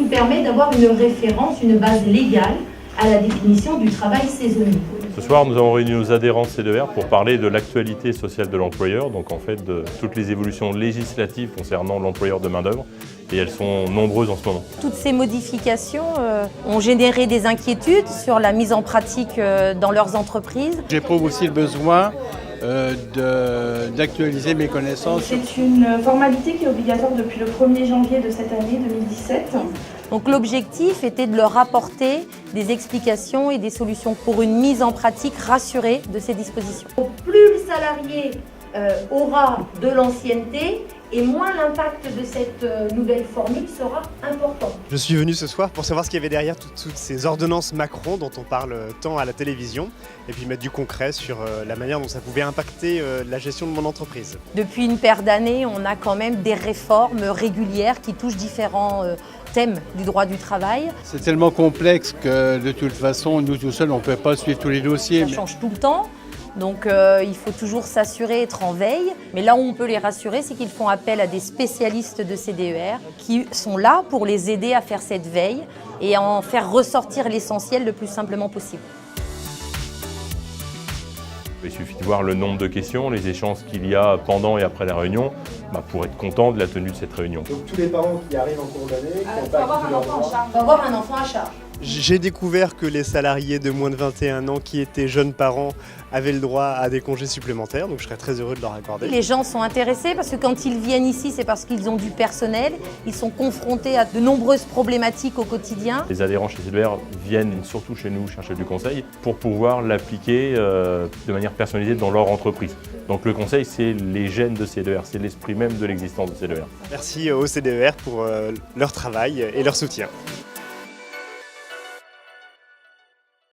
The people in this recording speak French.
nous permet d'avoir une référence, une base légale à la définition du travail saisonnier. Ce soir, nous avons réuni nos adhérents C2R pour parler de l'actualité sociale de l'employeur, donc en fait de toutes les évolutions législatives concernant l'employeur de main-d'œuvre, et elles sont nombreuses en ce moment. Toutes ces modifications ont généré des inquiétudes sur la mise en pratique dans leurs entreprises. J'éprouve aussi le besoin d'actualiser mes connaissances. C'est une formalité qui est obligatoire depuis le 1er janvier de cette année 2017. Donc l'objectif était de leur apporter des explications et des solutions pour une mise en pratique rassurée de ces dispositions. Plus le salarié aura de l'ancienneté, et moins l'impact de cette nouvelle formule sera important. Je suis venu ce soir pour savoir ce qu'il y avait derrière toutes ces ordonnances Macron dont on parle tant à la télévision, et puis mettre du concret sur la manière dont ça pouvait impacter la gestion de mon entreprise. Depuis une paire d'années, on a quand même des réformes régulières qui touchent différents thèmes du droit du travail. C'est tellement complexe que de toute façon, nous tout seuls, on ne peut pas suivre tous les dossiers. Ça change tout le temps. Donc il faut toujours s'assurer, être en veille. Mais là où on peut les rassurer, c'est qu'ils font appel à des spécialistes de CDER qui sont là pour les aider à faire cette veille et à en faire ressortir l'essentiel le plus simplement possible. Il suffit de voir le nombre de questions, les échanges qu'il y a pendant et après la réunion pour être content de la tenue de cette réunion. Donc tous les parents qui arrivent en cours d'année, qui n'ont pas acquis leur droit. On va avoir un enfant à charge. J'ai découvert que les salariés de moins de 21 ans qui étaient jeunes parents avaient le droit à des congés supplémentaires, donc je serais très heureux de leur accorder. Les gens sont intéressés parce que quand ils viennent ici, c'est parce qu'ils ont du personnel, ils sont confrontés à de nombreuses problématiques au quotidien. Les adhérents chez C2R viennent surtout chez nous chercher du conseil pour pouvoir l'appliquer de manière personnalisée dans leur entreprise. Donc le conseil, c'est les gènes de C2R, c'est l'esprit même de l'existence de C2R. Merci au CDER pour leur travail et leur soutien.